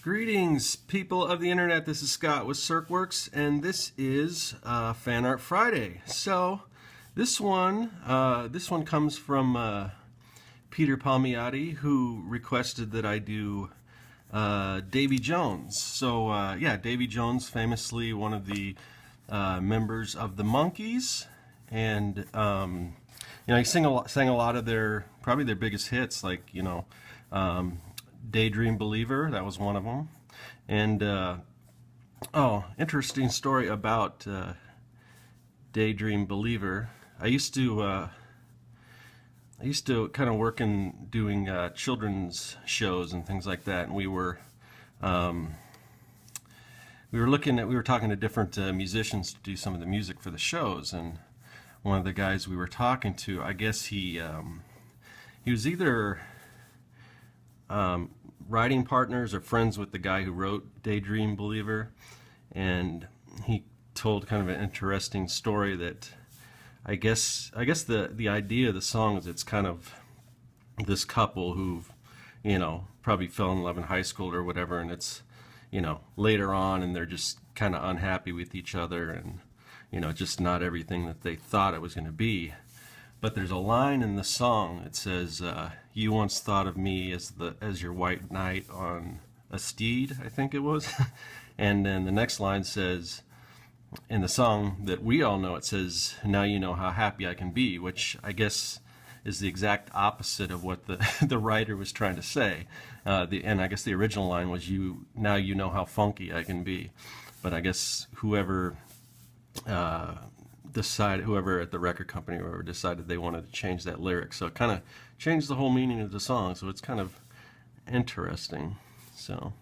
Greetings, people of the internet. This is Scott with CircWorks, and this is Fan Art Friday. So, this one comes from Peter Palmiotti, who requested that I do Davy Jones. So, yeah, Davy Jones, famously one of the members of the Monkees, and you know, he sang a lot of probably their biggest hits, like Daydream Believer, that was one of them. And oh, interesting story about Daydream Believer. I used to kind of work in doing children's shows and things like that, and we were talking to different musicians to do some of the music for the shows. And one of the guys we were talking to, I guess he was either writing partners or friends with the guy who wrote Daydream Believer, and he told kind of an interesting story that I guess the idea of the song is it's kind of this couple who, you know, probably fell in love in high school or whatever, and it's, you know, later on, and they're just kind of unhappy with each other, and, you know, just not everything that they thought it was going to be. But there's a line in the song that says, "You once thought of me as your white knight on a steed," I think it was. And then the next line says, in the song that we all know, it says, "Now you know how happy I can be," which I guess is the exact opposite of what the writer was trying to say. And I guess the original line was, "Now you know how funky I can be." But I guess whoever at the record company or whoever decided they wanted to change that lyric, so it kind of changed the whole meaning of the song. So it's kind of interesting. So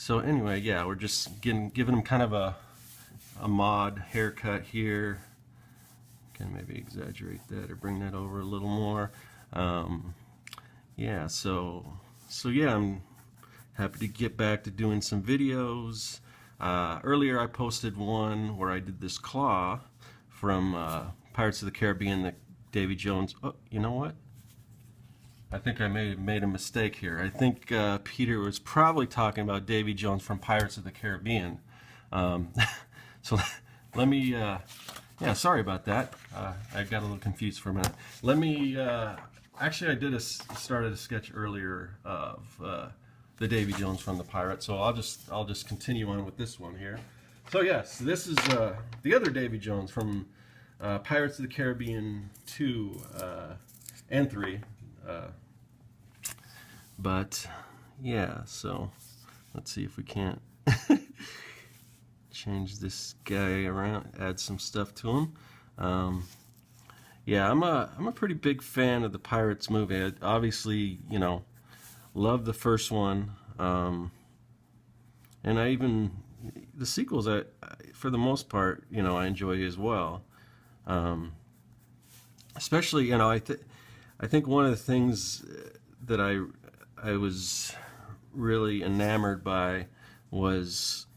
anyway, yeah, we're just giving them kind of a mod haircut here. Can maybe exaggerate that or bring that over a little more. Yeah, so yeah, I'm happy to get back to doing some videos. Earlier I posted one where I did this claw from Pirates of the Caribbean, that Davy Jones. Oh, you know what? I think I may have made a mistake here. I think Peter was probably talking about Davy Jones from Pirates of the Caribbean. So let me, yeah, sorry about that. I got a little confused for a minute. Let me, actually I started a sketch earlier of the Davy Jones from the Pirates, so I'll just continue on with this one here. So yes, this is the other Davy Jones from Pirates of the Caribbean 2 and 3. But yeah, so let's see if we can't change this guy around, add some stuff to him. Yeah, I'm a pretty big fan of the Pirates movie. I obviously, you know, love the first one, and the sequels, for the most part, you know, I enjoy as well. Especially, you know, I think one of the things that I was really enamored by was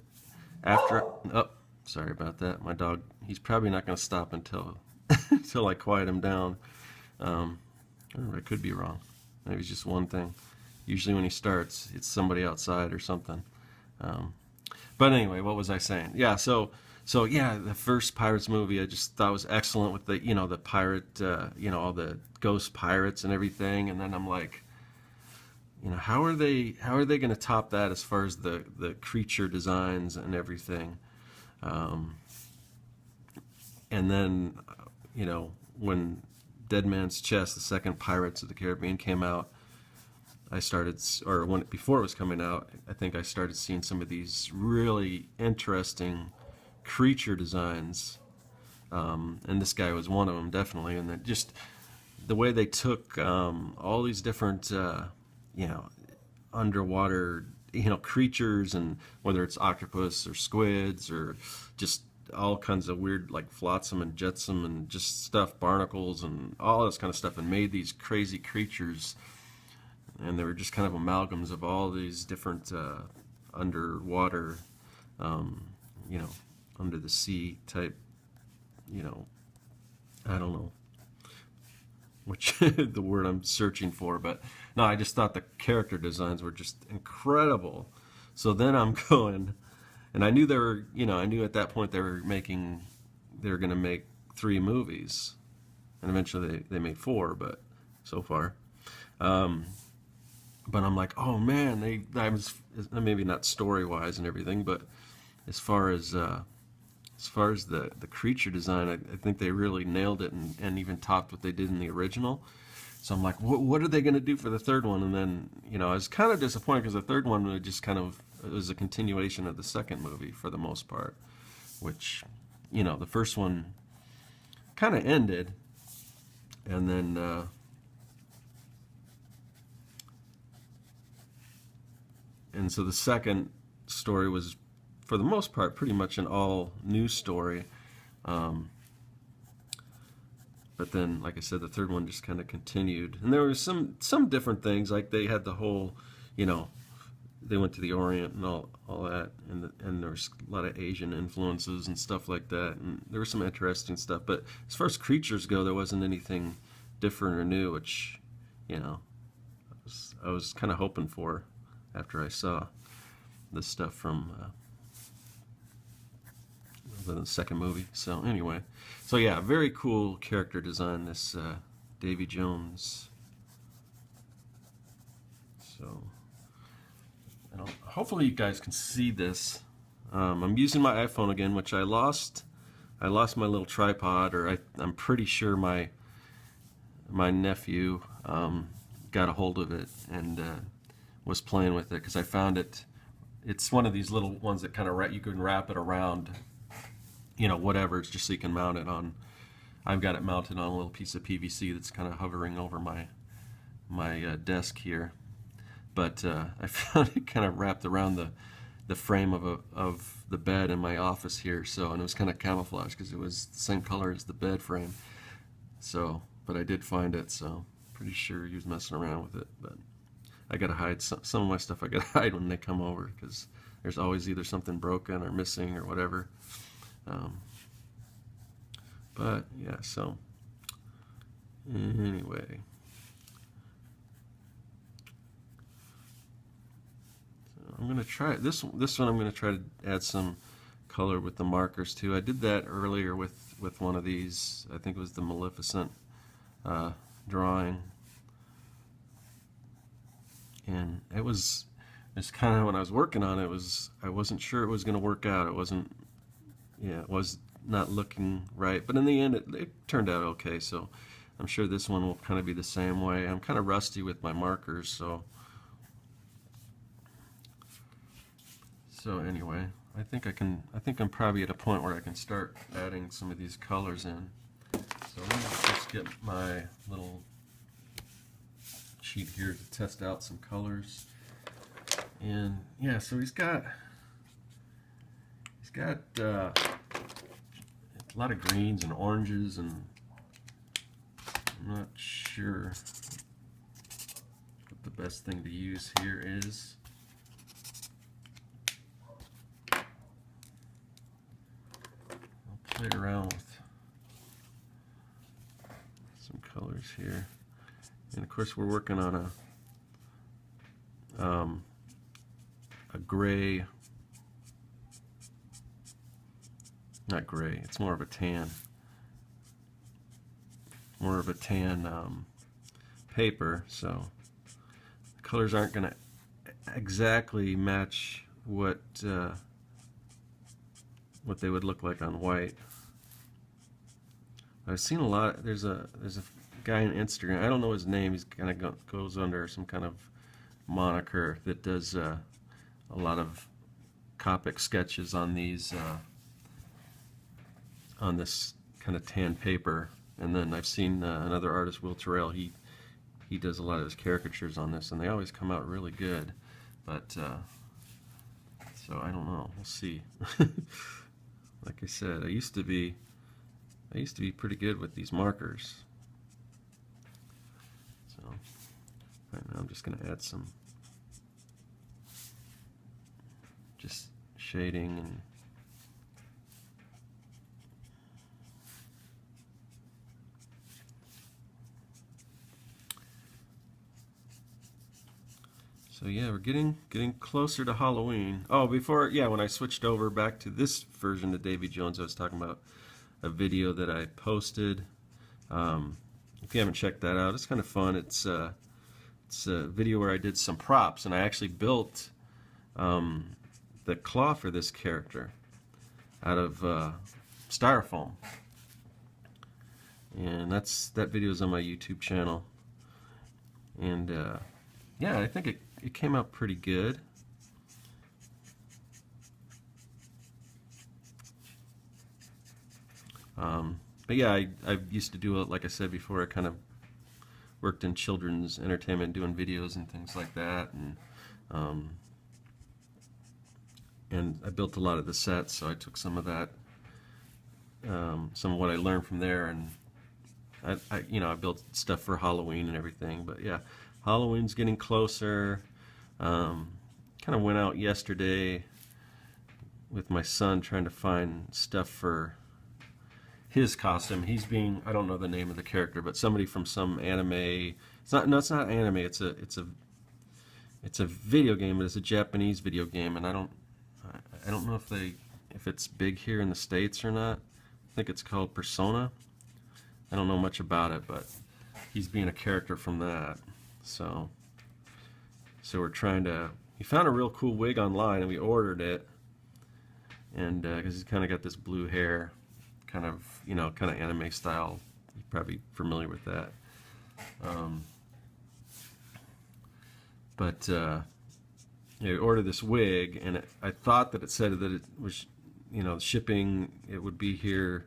after. Oh, sorry about that. My dog. He's probably not going to stop until until I quiet him down. Or I could be wrong. Maybe it's just one thing. Usually when he starts, it's somebody outside or something. But anyway, what was I saying? Yeah, so yeah, the first Pirates movie I just thought was excellent with the, you know, the pirate, you know, all the ghost pirates and everything. And then I'm like, you know, how are they going to top that as far as the creature designs and everything? And then, you know, when Dead Man's Chest, the second Pirates of the Caribbean, came out, before it was coming out, I think I started seeing some of these really interesting creature designs, and this guy was one of them, definitely. And then just the way they took all these different, you know, underwater, you know, creatures, and whether it's octopus or squids or just all kinds of weird, like flotsam and jetsam and just stuff, barnacles and all this kind of stuff, and made these crazy creatures. And they were just kind of amalgams of all these different underwater you know, under the sea type, you know, I don't know which the word I'm searching for, but no, I just thought the character designs were just incredible. So then I'm going, and I knew they were, you know, I knew at that point they were going to make 3 movies, and eventually they made 4, but so far. But I'm like, oh man, I was, maybe not story wise and everything, but as far as the creature design, I think they really nailed it, and even topped what they did in the original. So I'm like, what are they going to do for the third one? And then, you know, I was kind of disappointed because the third one was just kind of, it was a continuation of the second movie for the most part, which, you know, the first one kind of ended, and then and so the second story was, for the most part, pretty much an all new story. But then, like I said, the third one just kind of continued, and there was some different things, like they had the whole, you know, they went to the Orient and all that, and there was a lot of Asian influences and stuff like that, and there was some interesting stuff. But as far as creatures go, there wasn't anything different or new, which, you know, I was kind of hoping for after I saw the stuff from the second movie. So anyway, so yeah, very cool character design, this Davy Jones. So hopefully you guys can see this. I'm using my iPhone again, which I lost my little tripod, or I'm pretty sure my nephew got a hold of it and was playing with it, because I found it. It's one of these little ones that kind of you can wrap it around, you know, whatever. It's just so you can mount it on. I've got it mounted on a little piece of PVC that's kind of hovering over my desk here. But I found it kind of wrapped around the frame of the bed in my office here. So, and it was kind of camouflaged because it was the same color as the bed frame. So, but I did find it, so pretty sure he was messing around with it. But I gotta hide some of my stuff. I gotta hide when they come over, because there's always either something broken or missing or whatever. But yeah, so anyway, so I'm gonna try this one. I'm gonna try to add some color with the markers too. I did that earlier with one of these. I think it was the Maleficent drawing, and it's kind of, when I was working on it, I wasn't sure it was going to work out. It wasn't, yeah, it was not looking right, but in the end it turned out okay. So I'm sure this one will kind of be the same way. I'm kind of rusty with my markers, so anyway, I think I'm probably at a point where I can start adding some of these colors in. So let me just get my little sheet here to test out some colors. And yeah, so he's got a lot of greens and oranges, and I'm not sure what the best thing to use here is. I'll play around with some colors here, and of course we're working on a gray, not gray, it's more of a tan paper, so the colors aren't going to exactly match what they would look like on white. I've seen a lot. There's a guy on Instagram, I don't know his name, he's kind of goes under some kind of moniker, that does a lot of Copic sketches on these on this kind of tan paper. And then I've seen another artist, Will Terrell, he does a lot of his caricatures on this, and they always come out really good. But so I don't know, we'll see. Like I said, I used to be pretty good with these markers. So right now I'm just going to add some just shading and So yeah, we're getting closer to Halloween. Oh, when I switched over back to this version of Davy Jones, I was talking about a video that I posted. If you haven't checked that out, it's kind of fun. It's a video where I did some props, and I actually built the claw for this character out of styrofoam, and that video is on my YouTube channel. And yeah, I think it came out pretty good. But yeah, I used to do it, like I said before, I kind of worked in children's entertainment doing videos and things like that, and I built a lot of the sets, so I took some of that, some of what I learned from there, and I built stuff for Halloween and everything. But yeah, Halloween's getting closer. Kind of went out yesterday with my son trying to find stuff for his costume. He's being, I don't know the name of the character, but somebody from some anime. It's not anime. It's a video game, but it's a Japanese video game, and I don't know if it's big here in the States or not. I think it's called Persona. I don't know much about it, but he's being a character from that. So we're trying to. He found a real cool wig online, and we ordered it. And because he's kind of got this blue hair, kind of anime style. You're probably familiar with that. But we ordered this wig, and I thought that it said that it was, shipping. It would be here,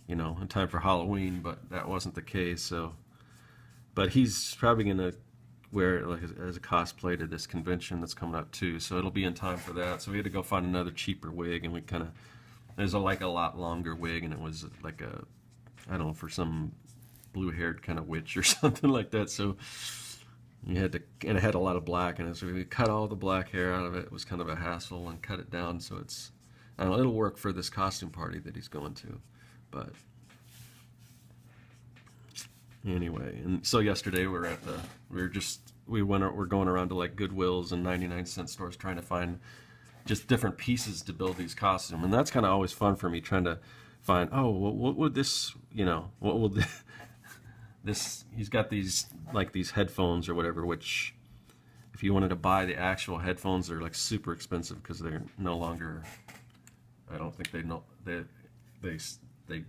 in time for Halloween, but that wasn't the case. So, but he's probably gonna wear it like as a cosplay to this convention that's coming up too. So it'll be in time for that. So we had to go find another cheaper wig, and we kind of there's a lot longer wig, and it was like I don't know, for some blue-haired kind of witch or something like that. So you had to, and it had a lot of black in it. So we cut all the black hair out of it. It was kind of a hassle, and cut it down so it's, I don't know, it'll work for this costume party that he's going to. But anyway, and so yesterday we're going around to like Goodwills and 99-cent stores trying to find just different pieces to build these costumes, and that's kind of always fun for me, trying to find, oh, what would this, what will this, he's got these headphones or whatever, which if you wanted to buy the actual headphones, they're like super expensive because they're no longer, I don't think they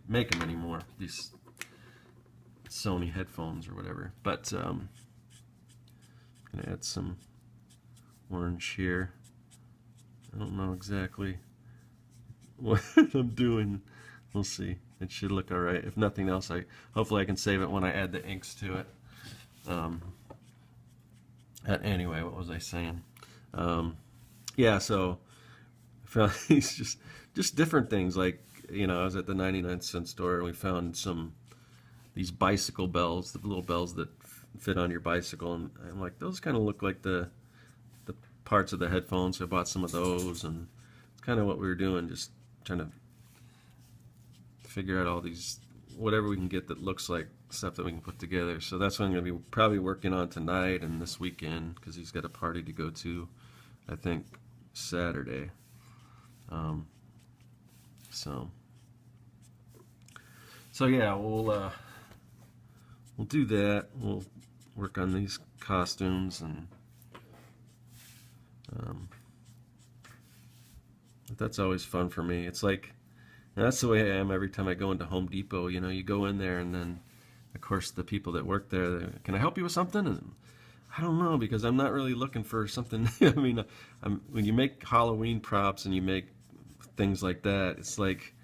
make them anymore, these Sony headphones or whatever. But I'm gonna add some orange here. I don't know exactly what I'm doing. We'll see. It should look all right. If nothing else, hopefully I can save it when I add the inks to it. Anyway, what was I saying? Yeah, so I found these just different things. Like, I was at the 99-cent store, and we found these bicycle bells, the little bells that fit on your bicycle, and I'm like, those kind of look like the parts of the headphones. So I bought some of those, and it's kind of what we were doing, just trying to figure out all these, whatever we can get that looks like stuff that we can put together. So that's what I'm going to be probably working on tonight and this weekend, because he's got a party to go to, I think Saturday. So yeah, we'll do that. We'll work on these costumes, and but that's always fun for me. It's like, that's the way I am every time I go into Home Depot. You go in there, and then of course the people that work there, can I help you with something? And I don't know, because I'm not really looking for something. I mean, when you make Halloween props and you make things like that, it's like,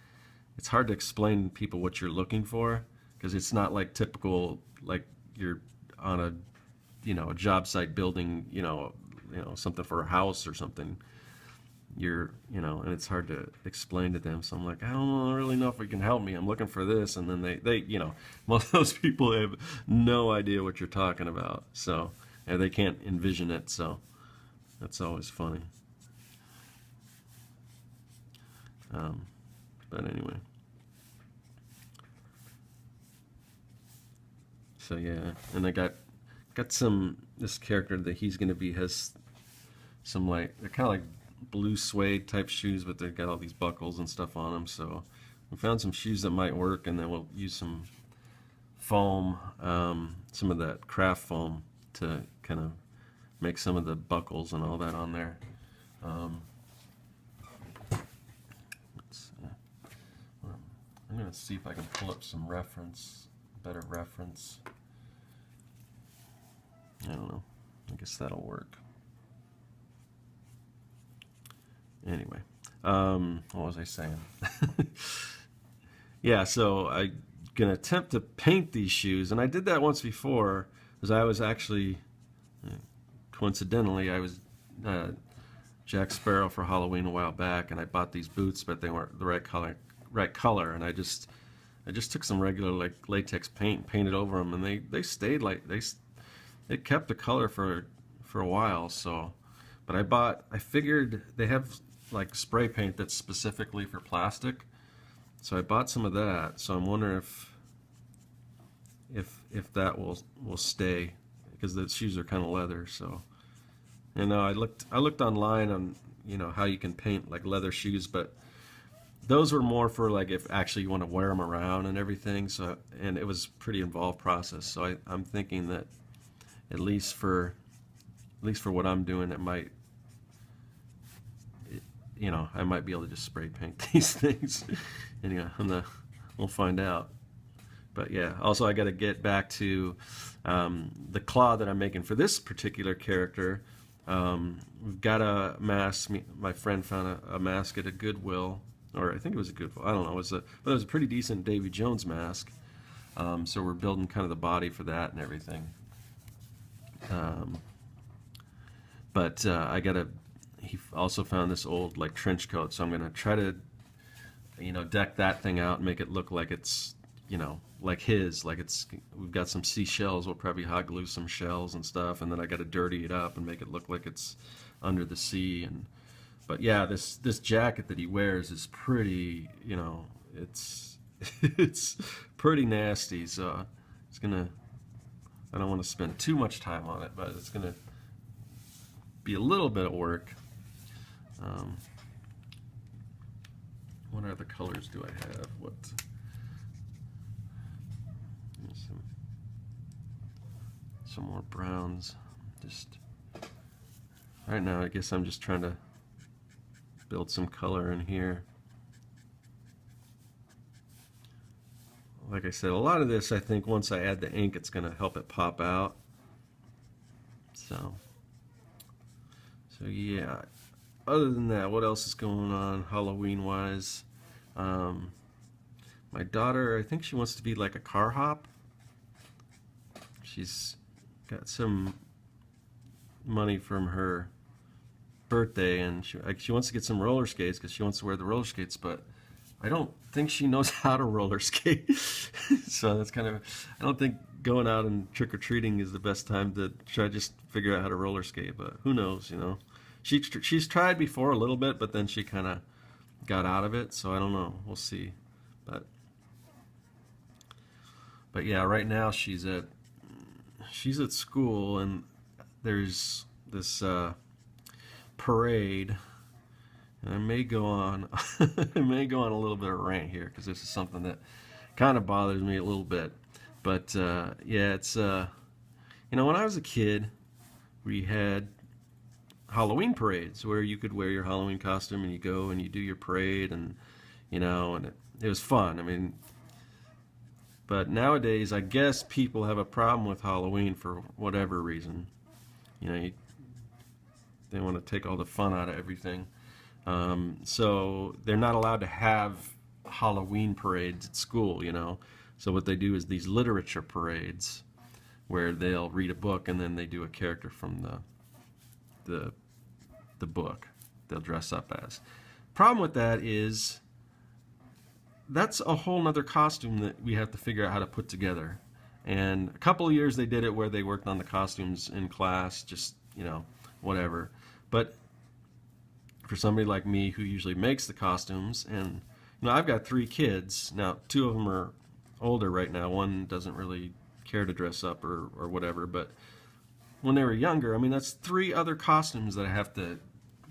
it's hard to explain to people what you're looking for, because it's not like typical, like you're on a job site building, something for a house or something. And it's hard to explain to them. So I'm like, I don't really know if you can help me. I'm looking for this, and then they most of those people have no idea what you're talking about. So, and they can't envision it. So that's always funny. But anyway. So yeah, and I got got some, this character that he's going to be has some like, they're kind of like blue suede type shoes, but they've got all these buckles and stuff on them. So we found some shoes that might work, and then we'll use some foam, some of that craft foam to kind of make some of the buckles and all that on there. I'm going to see if I can pull up some reference, better reference. I don't know. I guess that'll work. Anyway, what was I saying? Yeah, so I'm going to attempt to paint these shoes, and I did that once before, because I was actually, coincidentally, I was Jack Sparrow for Halloween a while back, and I bought these boots, but they weren't the right color, and I just took some regular like latex paint and painted over them, and they stayed like they kept the color for a while. So, but I figured they have like spray paint that's specifically for plastic, so I bought some of that. So I'm wondering if that will stay, because the shoes are kind of leather. So, you know, I looked online on, you know, how you can paint like leather shoes, but those were more for like if actually you want to wear them around and everything. So, and it was a pretty involved process. So I'm thinking that at least for what I'm doing, it might, you know, I might be able to just spray paint these things. Anyway, we'll find out. But yeah, also I got to get back to the claw that I'm making for this particular character. We've got a mask. My friend found a mask at a Goodwill, or I think it was a Goodwill. I don't know. But it was a pretty decent Davy Jones mask. So we're building kind of the body for that and everything. He also found this old like trench coat, so I'm gonna try to, you know, deck that thing out and make it look like it's, you know, like his, like we've got some seashells. We'll probably hot glue some shells and stuff, and then I got to dirty it up and make it look like it's under the sea. But yeah, this jacket that he wears is pretty, you know, it's it's pretty nasty. So it's gonna, I don't want to spend too much time on it, but it's gonna be a little bit of work. What other colors do I have? Some more browns. Just right now, I guess I'm just trying to build some color in here. Like I said, a lot of this, I think once I add the ink, it's going to help it pop out. So yeah. Other than that, what else is going on Halloween wise? My daughter, I think she wants to be like a car hop. She's got some money from her birthday, and she wants to get some roller skates because she wants to wear the roller skates, but I don't think she knows how to roller skate. So that's kind of, I don't think going out and trick-or-treating is the best time to try to just figure out how to roller skate, but who knows, you know. She's tried before a little bit, but then she kind of got out of it, so I don't know. We'll see. But yeah, right now she's at school, and there's this parade, and I may go on I may go on a little bit of a rant here because this is something that kind of bothers me a little bit. But yeah, it's you know, when I was a kid, we had Halloween parades where you could wear your Halloween costume and you go and you do your parade, and you know, and it was fun. I mean, but nowadays, I guess people have a problem with Halloween for whatever reason. You know, they want to take all the fun out of everything. So they're not allowed to have Halloween parades at school, you know. So what they do is these literature parades where they'll read a book and then they do a character from the book they'll dress up as. Problem with that is that's a whole nother costume that we have to figure out how to put together. And a couple of years they did it where they worked on the costumes in class, just, you know, whatever. But for somebody like me who usually makes the costumes, and you know, I've got 3 kids now. 2 of them are older right now. One doesn't really care to dress up or whatever, but when they were younger. I mean, that's 3 other costumes that I have to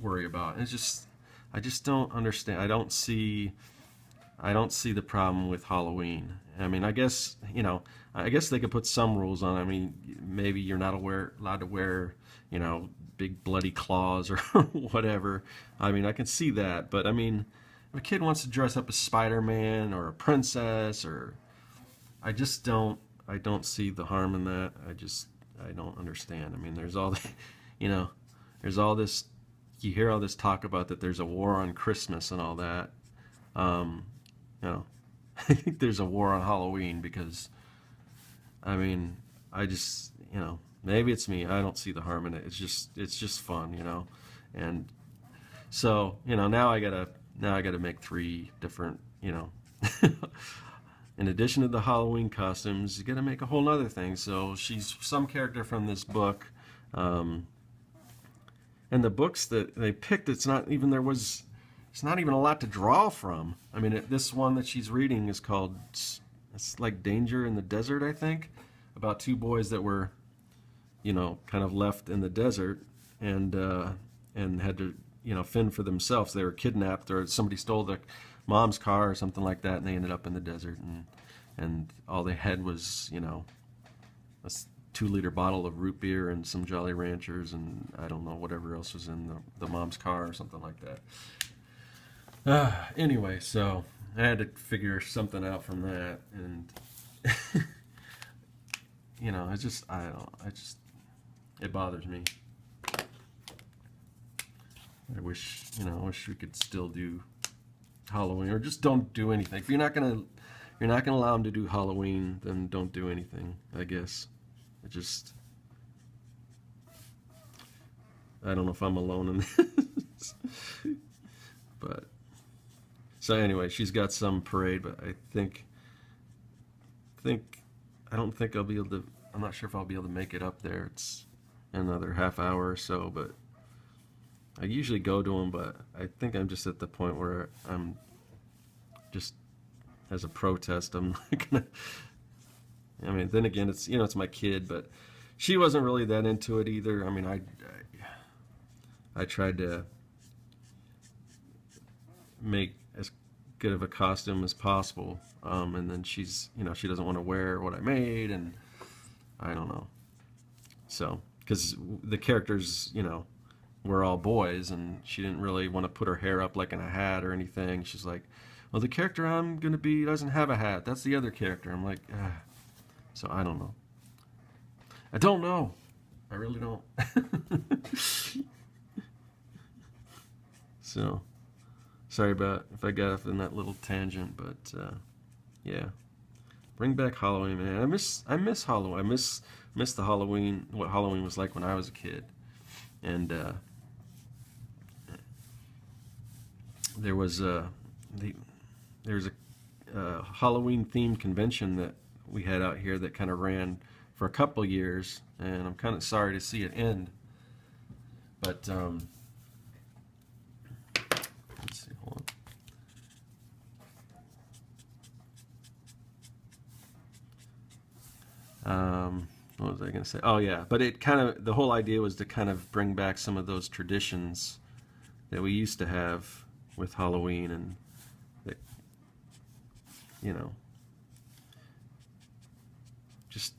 worry about. And I just don't understand. I don't see the problem with Halloween. I mean, I guess, I guess they could put some rules on. I mean, maybe you're not allowed to wear, big bloody claws or whatever. I mean, I can see that, but I mean, if a kid wants to dress up as Spider-Man or a princess, or I don't see the harm in that. I don't understand. I mean, there's all the, there's all this, you hear all this talk about that there's a war on Christmas and all that. I think there's a war on Halloween because, I mean, maybe it's me. I don't see the harm in it. It's just fun, and so, now I gotta make 3 different, in addition to the Halloween costumes, you gotta make a whole other thing. So she's some character from this book, and the books that they picked, it's not even a lot to draw from. I mean, this one that she's reading is called, it's like Danger in the Desert, I think, about 2 boys that were, kind of left in the desert and had to, fend for themselves. They were kidnapped, or somebody stole their mom's car or something like that, and they ended up in the desert, and all they had was, a 2-liter bottle of root beer and some Jolly Ranchers, and I don't know, whatever else was in the mom's car or something like that. Anyway, so I had to figure something out from that, and it bothers me. I wish we could still do Halloween, or just don't do anything. If you're not gonna allow them to do Halloween, then don't do anything, I guess. I don't know if I'm alone in this. But so anyway, she's got some parade, but I don't think I'll be able to. I'm not sure if I'll be able to make it up there. It's another half hour or so, but I usually go to them. But I think I'm just at the point where I'm just, as a protest, I'm not gonna. I mean, then again, it's my kid, but she wasn't really that into it either. I mean, I tried to make as good of a costume as possible, and then she doesn't want to wear what I made, and I don't know. So, because the characters, were all boys, and she didn't really want to put her hair up like in a hat or anything. She's like, well, the character I'm gonna be doesn't have a hat. That's the other character. I'm like, ah. So I don't know. I don't know. I really don't. So, sorry about if I got off in that little tangent, but yeah. Bring back Halloween, man. I miss Halloween. I miss the Halloween, what Halloween was like when I was a kid. And there was a Halloween themed convention that we had out here that kind of ran for a couple years, and I'm kind of sorry to see it end. But let's see, hold on. What was I going to say? Oh yeah, but the whole idea was to kind of bring back some of those traditions that we used to have with Halloween, and that, just,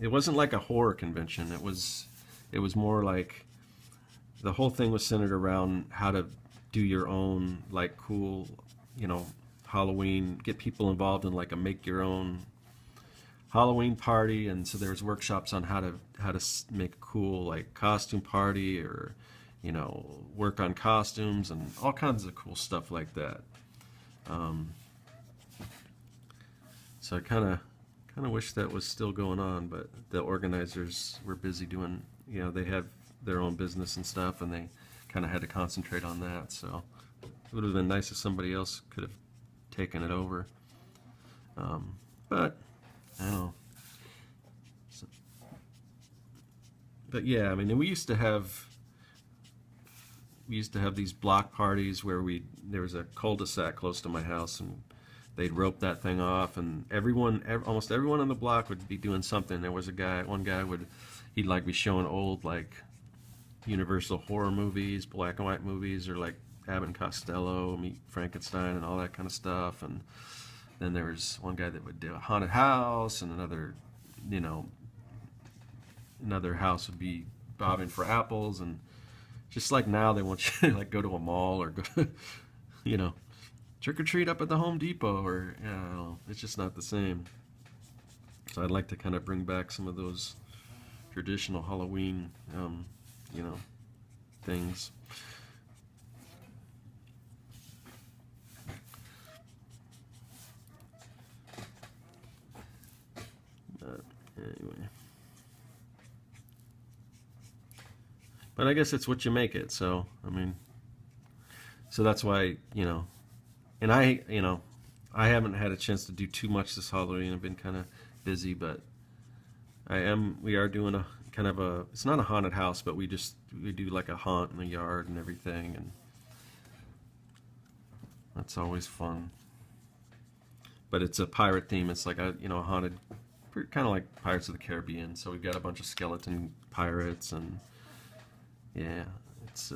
it wasn't like a horror convention. It was more like the whole thing was centered around how to do your own, like, cool, Halloween, get people involved in like a make your own Halloween party. And so there's workshops on how to make a cool, like, costume party, or work on costumes and all kinds of cool stuff like that. So I kind of wish that was still going on, but the organizers were busy doing, they have their own business and stuff, and they kind of had to concentrate on that. So it would have been nice if somebody else could have taken it over. But I don't know. But yeah, I mean, we used to have these block parties where there was a cul-de-sac close to my house, and they'd rope that thing off, and almost everyone on the block would be doing something. There was one guy would, he'd like be showing old like Universal horror movies, black and white movies, or like Abbott and Costello, Meet Frankenstein, and all that kind of stuff. And then there was one guy that would do a haunted house, and another, you know, another house would be bobbing for apples. And just like now, they want you to like go to a mall or go, you know, trick or treat up at the Home Depot, or I don't know, it's just not the same. So I'd like to kind of bring back some of those traditional Halloween, you know, things. Anyway, but I guess it's what you make it. So I mean, so that's why, you know, and you know, I haven't had a chance to do too much this Halloween. I've been kind of busy, but we are doing a kind of a, it's not a haunted house, but we do like a haunt in the yard and everything, and that's always fun. But it's a pirate theme. It's like a, you know, a haunted, kind of like Pirates of the Caribbean. So we've got a bunch of skeleton pirates, and yeah, it's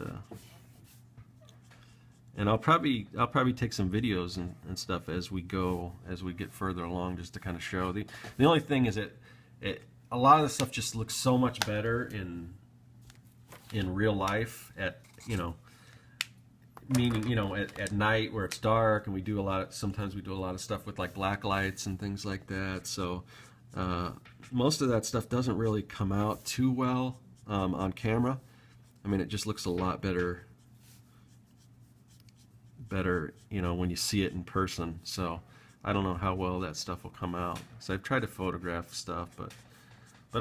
and I'll probably take some videos and stuff as we get further along, just to kind of show. The only thing is that a lot of the stuff just looks so much better in real life, at, you know, meaning, you know, at night where it's dark, and we do a lot sometimes we do a lot of stuff with like black lights and things like that. So most of that stuff doesn't really come out too well on camera. I mean, it just looks a lot better, you know, when you see it in person. So I don't know how well that stuff will come out. So I've tried to photograph stuff, but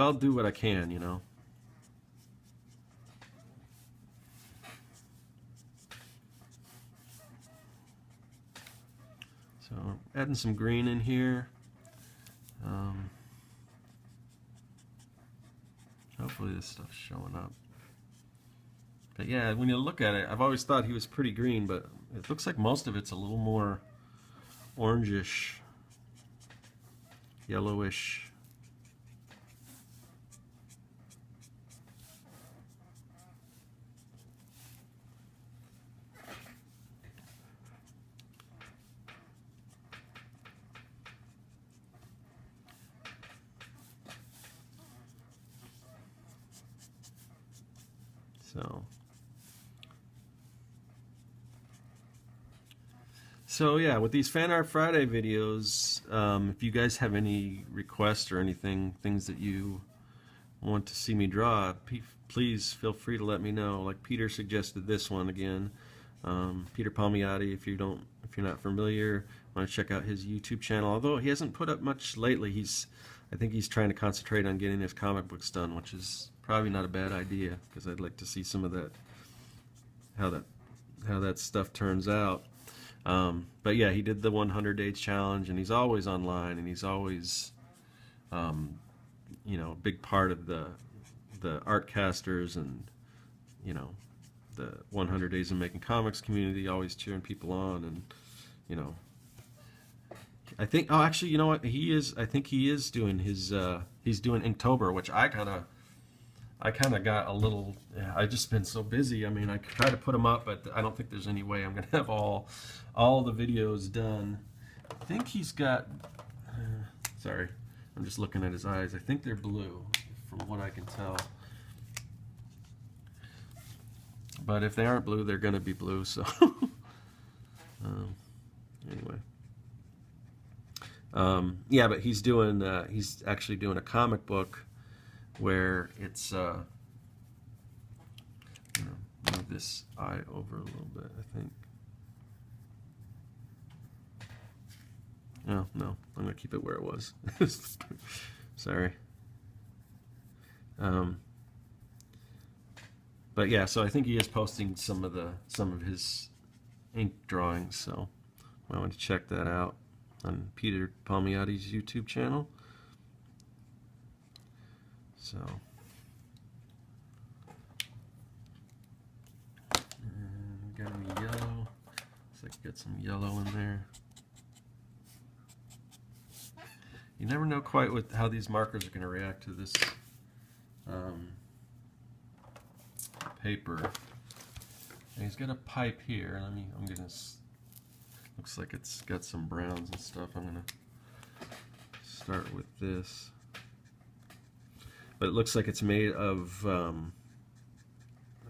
I'll do what I can, you know. So adding some green in here. Hopefully this stuff's showing up. But yeah, when you look at it, I've always thought he was pretty green, but it looks like most of it's a little more orangish, yellowish. So yeah, with these Fan Art Friday videos, if you guys have any requests or anything, things that you want to see me draw, please feel free to let me know. Like Peter suggested this one again. Peter Palmiotti, if you're not familiar, want to check out his YouTube channel. Although he hasn't put up much lately, I think he's trying to concentrate on getting his comic books done, which is probably not a bad idea, because I'd like to see some of that, how that stuff turns out. But yeah, he did the 100 Days Challenge, and he's always online, and he's always, you know, a big part of the Artcasters and, you know, the 100 Days of Making Comics community, always cheering people on. And, you know, I think, oh, actually, you know what, I think he is doing his, he's doing Inktober, which I kind of got a little, I've just been so busy. I mean, I try to put them up, but I don't think there's any way I'm going to have all the videos done. I think he's got, sorry, I'm just looking at his eyes. I think they're blue, from what I can tell. But if they aren't blue, they're going to be blue, so. Anyway. Yeah, but he's actually doing a comic book where it's, you know, move this eye over a little bit, I think. No, I'm going to keep it where it was. Sorry. But yeah, so I think he is posting some of his ink drawings, so I want to check that out on Peter Palmiotti's YouTube channel. So, and got any yellow. Looks like got some yellow in there. You never know quite how these markers are going to react to this um, paper. And he's got a pipe here. I'm gonna, looks like it's got some browns and stuff. I'm gonna start with this. But it looks like it's made of, I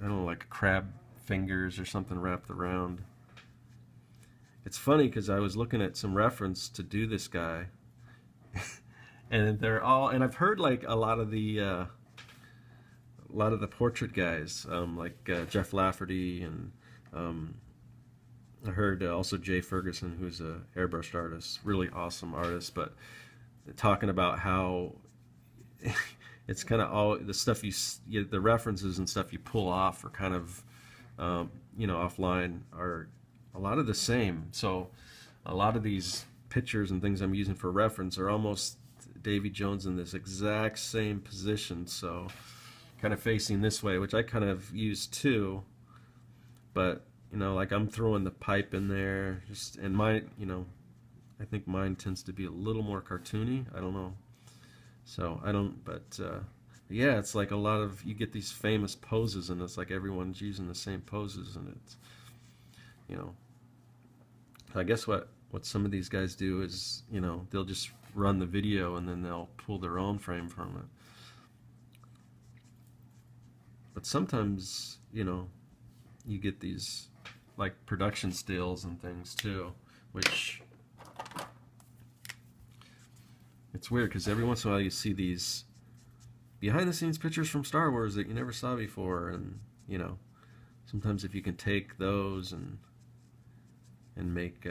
don't know, like crab fingers or something wrapped around. It's funny because I was looking at some reference to do this guy, and they're all, and I've heard like a lot of the portrait guys, like Jeff Lafferty, and I heard also Jay Ferguson, who's a airbrushed artist, really awesome artist, but talking about how it's kind of all the stuff the references and stuff you pull off are kind of, you know, offline are a lot of the same. So a lot of these pictures and things I'm using for reference are almost Davy Jones in this exact same position. So kind of facing this way, which I kind of use too. But, you know, like I'm throwing the pipe in there, just, and mine, you know, I think mine tends to be a little more cartoony. I don't know. So I don't, but yeah, it's like a lot of, you get these famous poses and it's like everyone's using the same poses, and it's, you know, I guess what some of these guys do is, you know, they'll just run the video and then they'll pull their own frame from it. But sometimes, you know, you get these like production stills and things too, which it's weird because every once in a while you see these behind the scenes pictures from Star Wars that you never saw before, and you know, sometimes if you can take those and make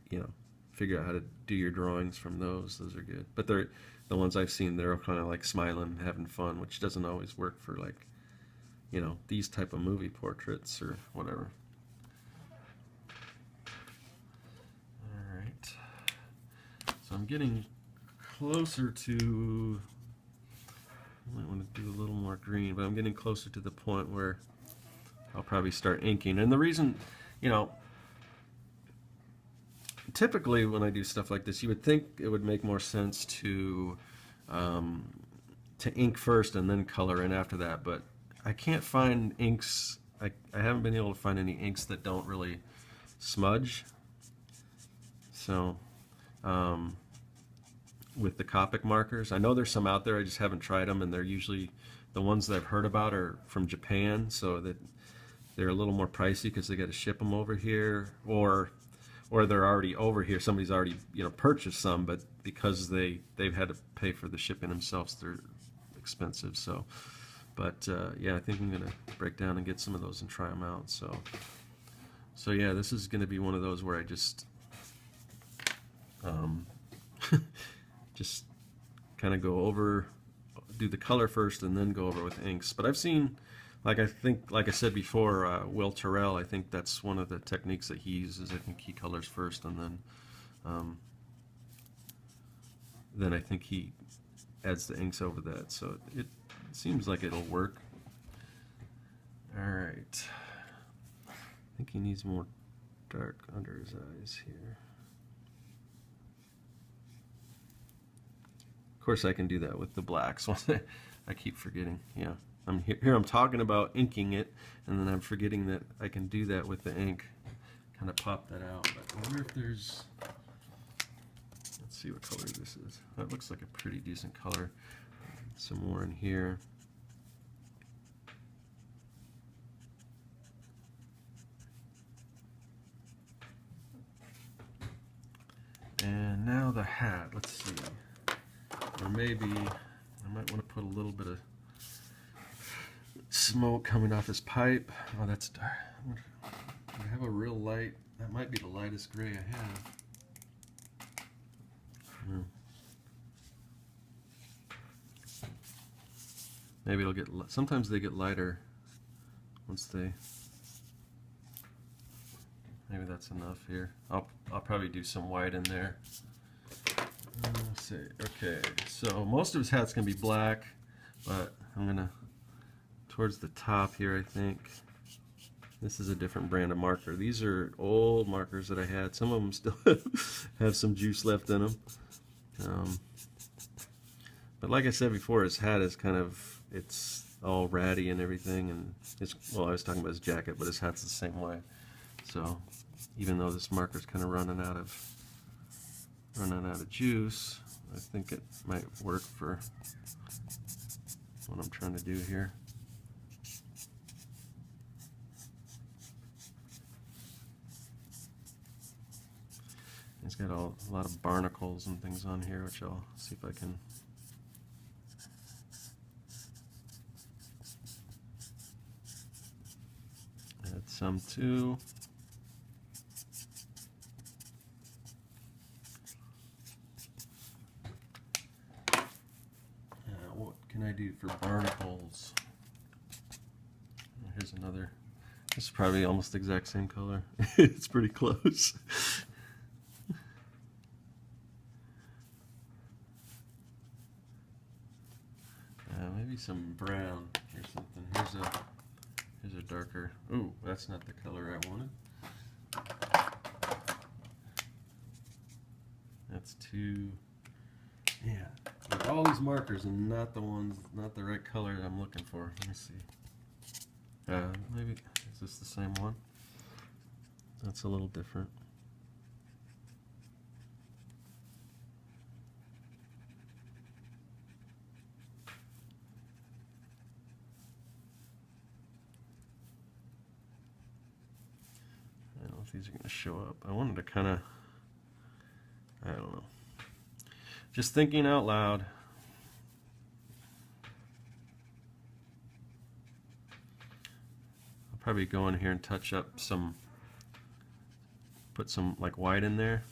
you know, figure out how to do your drawings from those are good. But they're the ones I've seen, they're kind of like smiling, having fun, which doesn't always work for, like, you know, these type of movie portraits or whatever. Alright, so I'm getting closer to, I might want to do a little more green, but I'm getting closer to the point where I'll probably start inking. And the reason, you know, typically when I do stuff like this, you would think it would make more sense to ink first and then color in after that, but I can't find inks, I haven't been able to find any inks that don't really smudge. So with the Copic markers, I know there's some out there, I just haven't tried them, and they're usually, the ones that I've heard about are from Japan, so that they're a little more pricey because they got to ship them over here, or they're already over here. Somebody's already, you know, purchased some, but because they've had to pay for the shipping themselves, they're expensive. So, but yeah, I think I'm gonna break down and get some of those and try them out. So yeah, this is gonna be one of those where I just just kind of go over, do the color first, and then go over with inks. But I've seen, like I said before, Will Terrell, I think that's one of the techniques that he uses. I think he colors first, and then I think he adds the inks over that. So it seems like it'll work. All right. I think he needs more dark under his eyes here. Of course, I can do that with the blacks. I keep forgetting. Yeah. I'm talking about inking it, and then I'm forgetting that I can do that with the ink. Kind of pop that out. But I wonder if there's, let's see what color this is. That looks like a pretty decent color. Some more in here. And now the hat. Let's see. Or maybe I might want to put a little bit of smoke coming off his pipe. Oh, that's dark. I have a real light. That might be the lightest gray I have. Maybe it'll get, sometimes they get lighter once they, maybe that's enough here. I'll probably do some white in there. Let's see. Okay, so most of his hat's gonna be black, but I'm gonna, towards the top here, I think. This is a different brand of marker. These are old markers that I had. Some of them still have some juice left in them. But like I said before, his hat is kind of, it's all ratty and everything, and his, well, I was talking about his jacket, but his hat's the same way. So even though this marker's kind of running out of juice, I think it might work for what I'm trying to do here. It's got a lot of barnacles and things on here, which I'll see if I can add some too. What can I do for barnacles? Here's another. This is probably almost the exact same color. It's pretty close. Maybe some brown or something. Here's a darker. Ooh, that's not the color I wanted. That's too. Yeah, with all these markers and not the right color that I'm looking for. Let me see. Maybe is this the same one? That's a little different. I don't know if these are going to show up. I wanted to kind of, I don't know. Just thinking out loud. I'll probably go in here and touch up some, put some like white in there.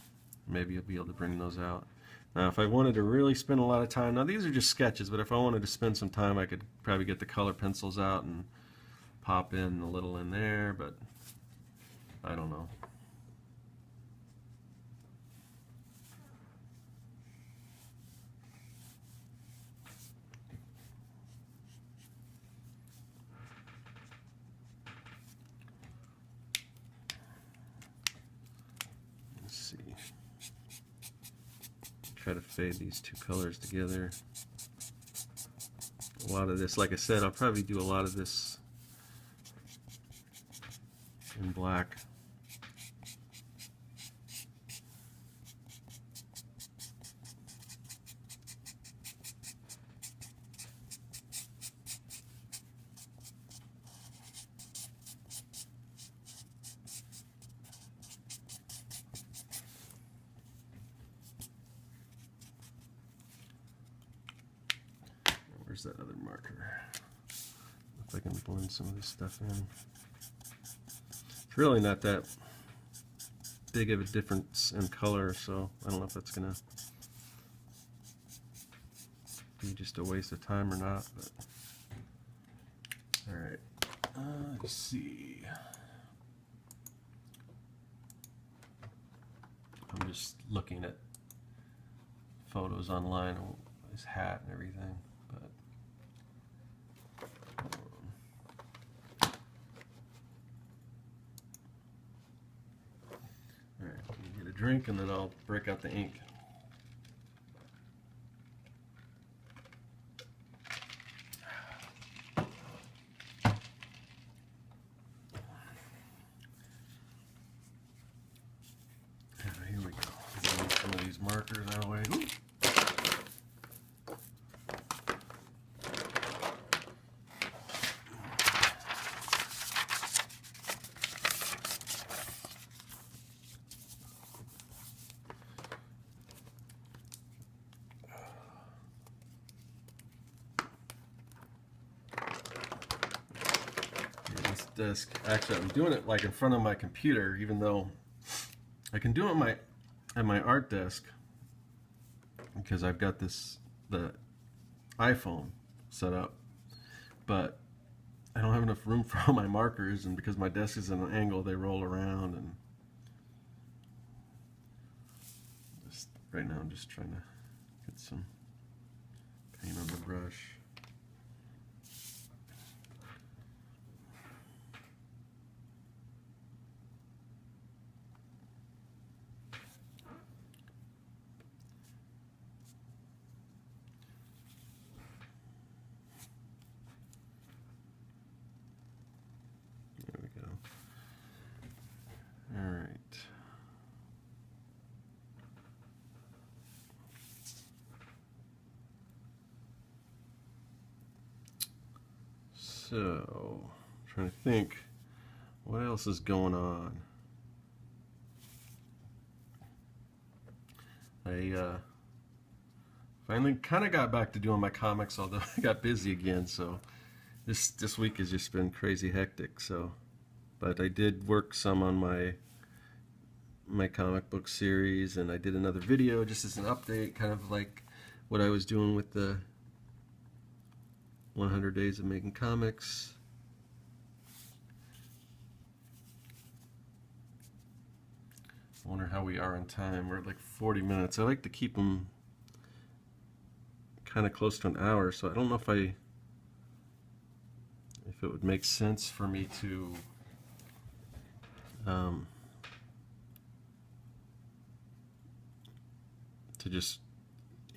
Maybe you'll be able to bring those out. Now if I wanted to really spend a lot of time, now these are just sketches, but if I wanted to spend some time I could probably get the color pencils out and pop in a little in there, but I don't know. Let's see. Try to fade these two colors together. A lot of this, like I said, I'll probably do a lot of this in black. Where's that other marker? If I can blend some of this stuff in. It's really not that big of a difference in color, so I don't know if that's gonna be just a waste of time or not. But all right, let's see. I'm just looking at photos online of his hat and everything. Drink and then I'll break out the ink. Here we go. Get some of these markers out of the way. Ooh. Desk. Actually, I'm doing it like in front of my computer, even though I can do it at my art desk because I've got the iPhone set up, but I don't have enough room for all my markers, and because my desk is at an angle, they roll around, and just right now I'm just trying to get some paint on the brush. So, trying to think, what else is going on? I finally kind of got back to doing my comics, although I got busy again. So this week has just been crazy hectic. So, but I did work some on my comic book series, and I did another video just as an update, kind of like what I was doing with the 100 days of making comics. I wonder how we are on time. We're at like 40 minutes. I like to keep them kind of close to an hour, so I don't know if it would make sense for me to just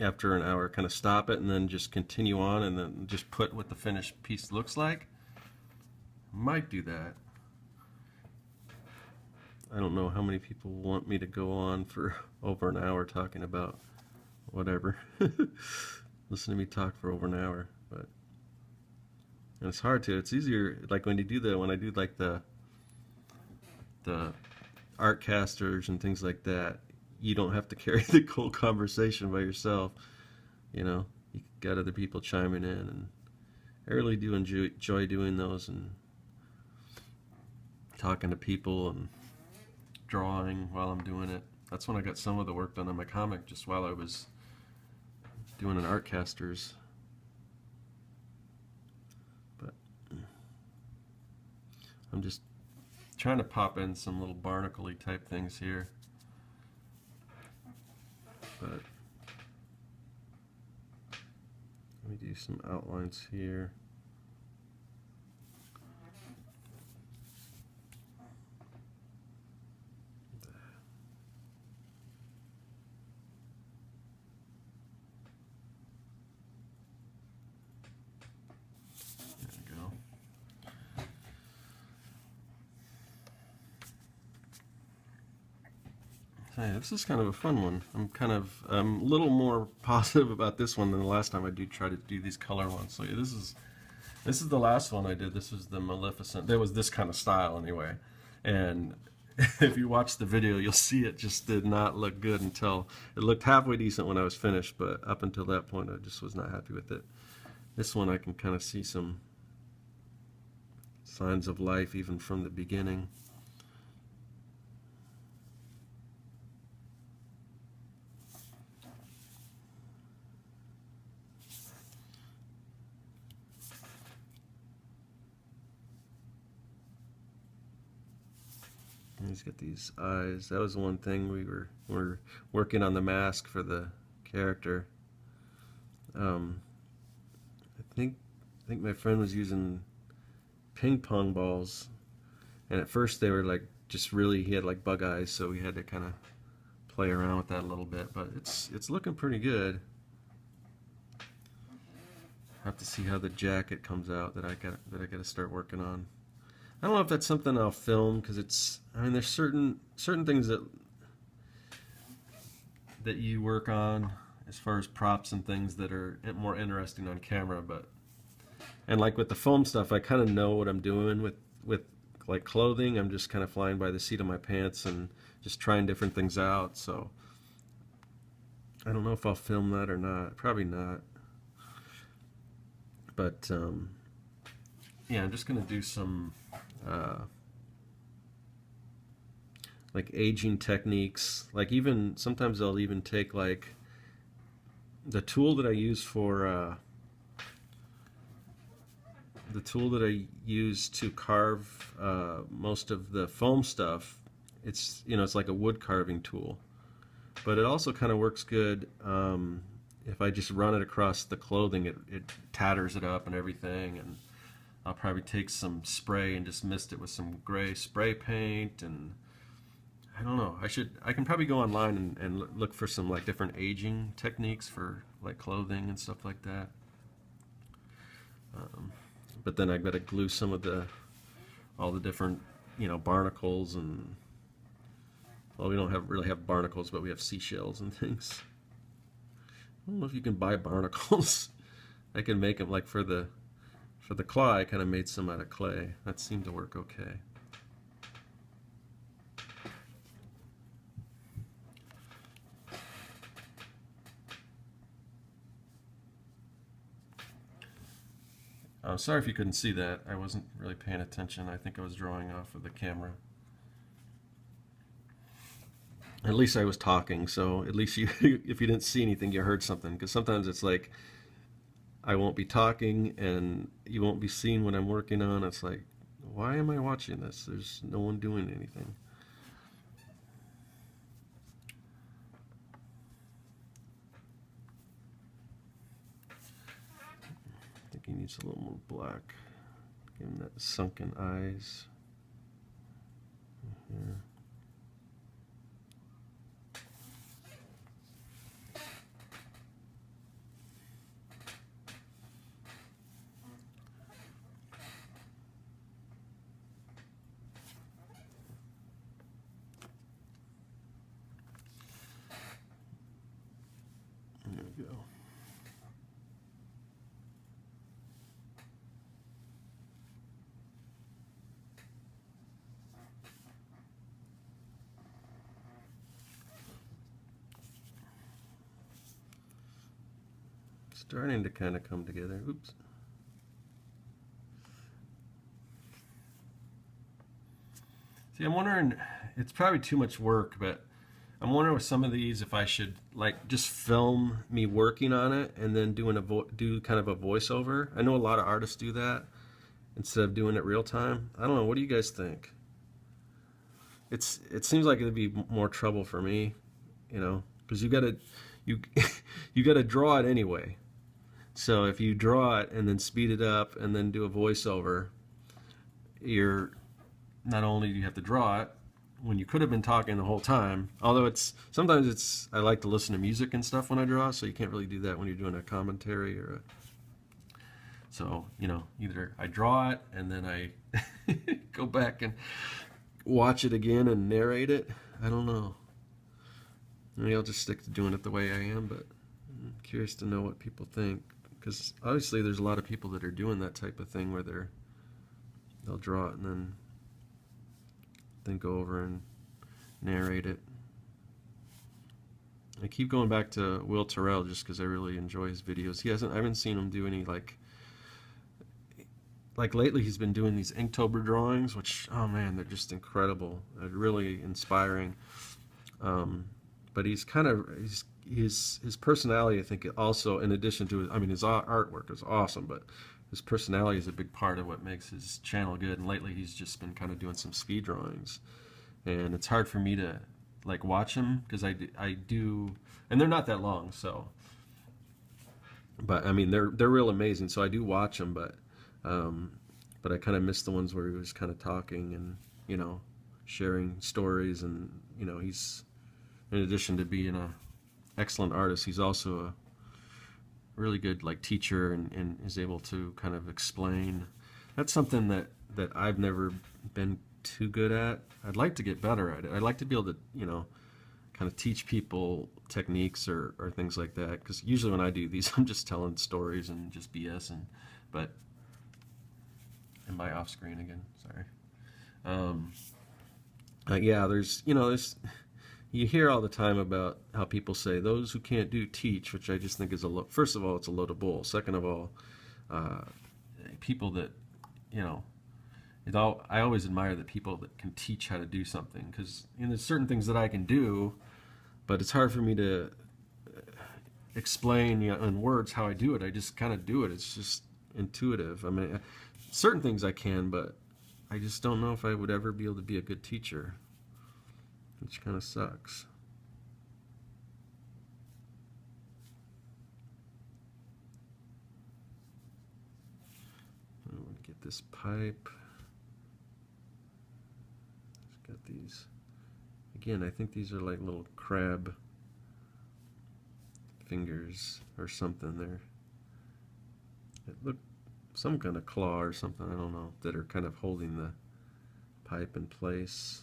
after an hour kind of stop it and then just continue on and then just put what the finished piece looks like. Might do that. I don't know how many people want me to go on for over an hour talking about whatever. Listen to me talk for over an hour, but and it's hard to. It's easier like when I do like the art casters and things like that. You don't have to carry the whole conversation by yourself. You know, you got other people chiming in, and I really do enjoy doing those and talking to people and drawing while I'm doing it. That's when I got some of the work done on my comic, just while I was doing an art casters. But I'm just trying to pop in some little barnacle-y type things here. But let me do some outlines here. Hey, this is kind of a fun one. I'm a little more positive about this one than the last time I try to do these color ones. So yeah, this is the last one I did. This was the Maleficent. There was this kind of style anyway. And if you watch the video, you'll see it just did not look good until it looked halfway decent when I was finished, but up until that point I just was not happy with it. This one I can kind of see some signs of life even from the beginning. He's got these eyes. That was one thing we were working on the mask for the character. I think my friend was using ping pong balls, and at first they were like he had like bug eyes, so we had to kind of play around with that a little bit. But it's looking pretty good. Have to see how the jacket comes out that I got to start working on. I don't know if that's something I'll film, because I mean, there's certain things that you work on as far as props and things that are more interesting on camera, and like with the foam stuff, I kind of know what I'm doing with like clothing. I'm just kind of flying by the seat of my pants and just trying different things out. So I don't know if I'll film that or not. Probably not. But yeah, I'm just gonna do some like aging techniques. Like even sometimes I'll even take like the tool that I use for to carve most of the foam stuff. It's like a wood carving tool, but it also kind of works good if I just run it across the clothing. It tatters it up and everything, and I'll probably take some spray and just mist it with some gray spray paint, and I don't know. I can probably go online and look for some like different aging techniques for like clothing and stuff like that. But then I've got to glue some of all the different barnacles, and well, we don't really have barnacles, but we have seashells and things. I don't know if you can buy barnacles. I can make them like for For the claw, I kind of made some out of clay. That seemed to work okay. I'm sorry if you couldn't see that. I wasn't really paying attention. I think I was drawing off of the camera. At least I was talking, so at least you, if you didn't see anything, you heard something. Because sometimes it's like I won't be talking and you won't be seeing what I'm working on. It's like, why am I watching this? There's no one doing anything. I think he needs a little more black. Give him that sunken eyes. Here. There we go. Starting to kind of come together. Oops. See, I'm wondering, it's probably too much work, but I'm wondering with some of these if I should like just film me working on it and then do kind of a voiceover. I know a lot of artists do that instead of doing it real time. I don't know. What do you guys think? It seems like it'd be more trouble for me, you know, because you gotta draw it anyway. So if you draw it and then speed it up and then do a voiceover, you're not only do you have to draw it when you could have been talking the whole time, although sometimes I like to listen to music and stuff when I draw, so you can't really do that when you're doing a commentary or so, you know, either I draw it and then I go back and watch it again and narrate it. I don't know. Maybe I'll just stick to doing it the way I am, but I'm curious to know what people think, because obviously there's a lot of people that are doing that type of thing where they'll draw it and then go over and narrate it. I keep going back to Will Terrell just because I really enjoy his videos. I haven't seen him do any like lately he's been doing these Inktober drawings, which, oh man, they're just incredible. They're really inspiring. But he's kind of, his personality, I think, also, in addition to, I mean, his artwork is awesome, but his personality is a big part of what makes his channel good. And lately he's just been kind of doing some speed drawings. And it's hard for me to like watch him because I do, and they're not that long, so. But I mean, they're real amazing, so I do watch them, but I kind of miss the ones where he was kind of talking and, you know, sharing stories. And, you know, he's, in addition to being an excellent artist, he's also a really good like teacher and is able to kind of explain. That's something that I've never been too good at. I'd like to get better at it. I'd like to be able to, you know, kind of teach people techniques or things like that, because usually when I do these I'm just telling stories and just BS. But am I off screen again? Sorry. Yeah, there's you hear all the time about how people say those who can't do teach, which I just think is first of all, it's a load of bull. Second of all, people that, you know, I always admire the people that can teach how to do something, because, you know, there's certain things that I can do, but it's hard for me to explain, you know, in words how I do it. I just kind of do it. It's just intuitive. I mean, certain things I can, but I just don't know if I would ever be able to be a good teacher, which kind of sucks. I'm going to get this pipe. It's got these, again, I think these are like little crab fingers or something there. It looked some kind of claw or something, I don't know, that are kind of holding the pipe in place.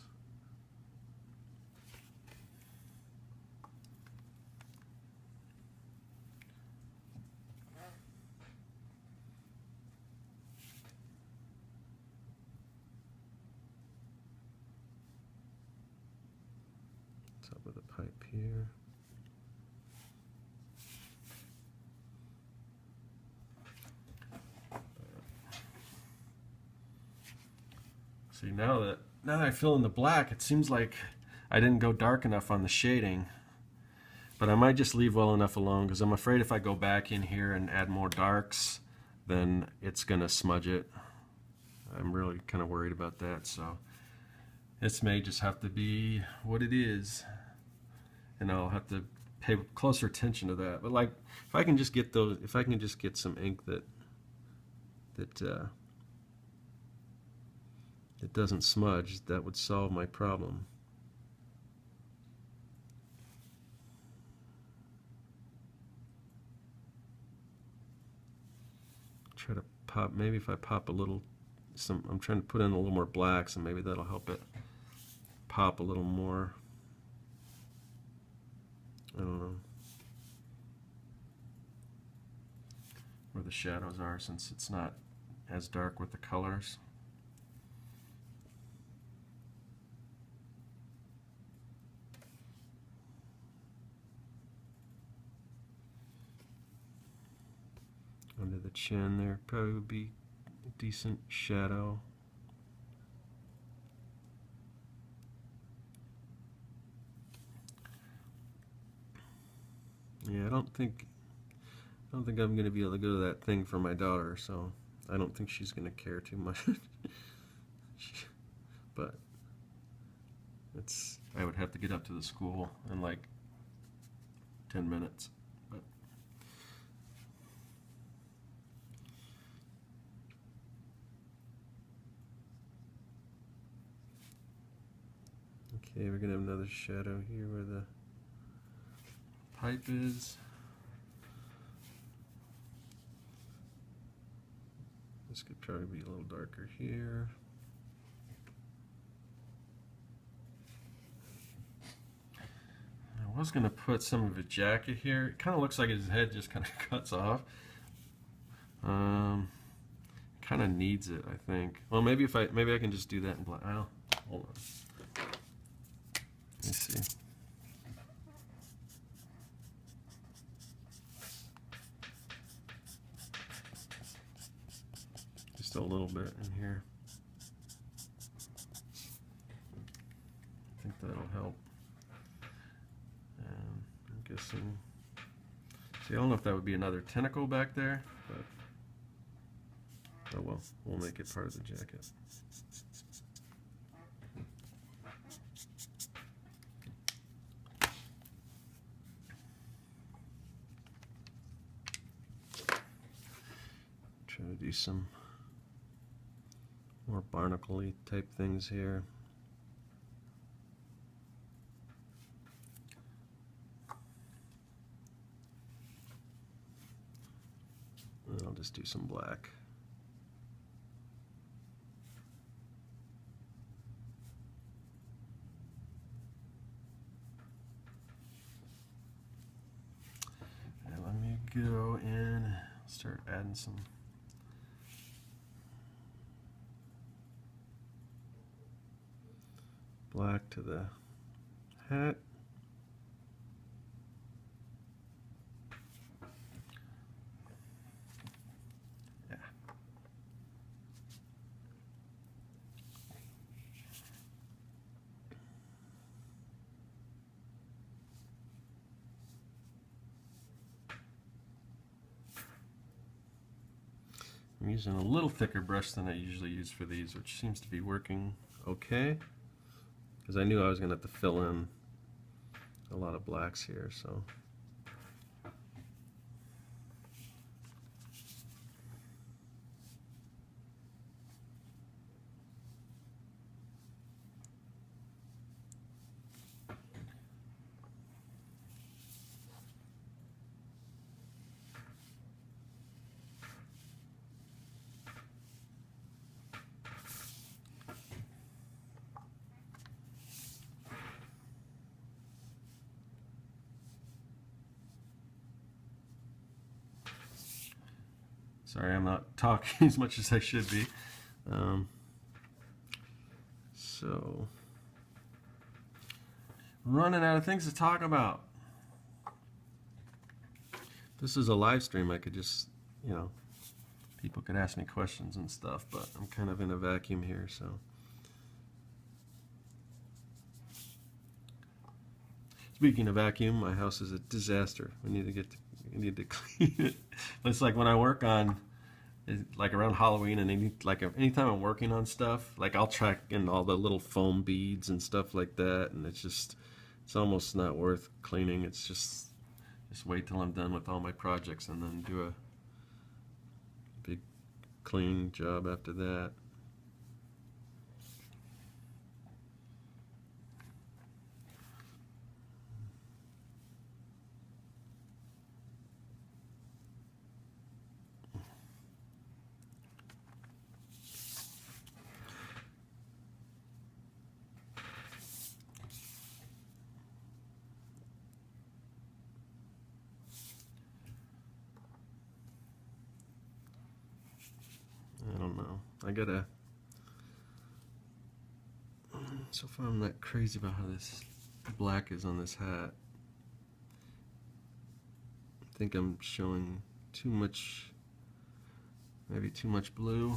top of the pipe here. See, now that I fill in the black, it seems like I didn't go dark enough on the shading. But I might just leave well enough alone, because I'm afraid if I go back in here and add more darks, then it's going to smudge it. I'm really kind of worried about that, so this may just have to be what it is, and I'll have to pay closer attention to that. But like, if I can just get those, if I can just get some ink that it doesn't smudge, that would solve my problem. Try to pop, maybe if I pop a little, I'm trying to put in a little more blacks, and maybe that'll help it pop a little more. I don't know where the shadows are, since it's not as dark with the colors. Under the chin there probably would be a decent shadow. Yeah, I don't think I'm going to be able to go to that thing for my daughter, so I don't think she's going to care too much. But I would have to get up to the school in like 10 minutes. But okay, we're going to have another shadow here where the pipe is. This could probably be a little darker here. I was going to put some of a jacket here. It kind of looks like his head just kind of cuts off. Kind of needs it, I think. Well, maybe I can just do that in black. Hold on. Let me see. Just a little bit in here. I think that'll help. And I'm guessing. See, I don't know if that would be another tentacle back there, but oh well, we'll make it part of the jacket. Try to do some more barnacle-y type things here. And I'll just do some black. And let me go and start adding some black to the hat. Yeah. I'm using a little thicker brush than I usually use for these, which seems to be working okay. Because I knew I was going to have to fill in a lot of blacks here, so. Sorry, I'm not talking as much as I should be. So, Running out of things to talk about. This is a live stream. I could just, you know, people could ask me questions and stuff, but I'm kind of in a vacuum here, so. Speaking of vacuum, my house is a disaster. We need to clean it. It's like when I work on, like around Halloween, and anytime I'm working on stuff, like I'll track in all the little foam beads and stuff like that, and it's almost not worth cleaning. It's just wait till I'm done with all my projects and then do a big cleaning job after that. I don't know. So far I'm not crazy about how this black is on this hat. I think I'm showing too much, maybe too much blue.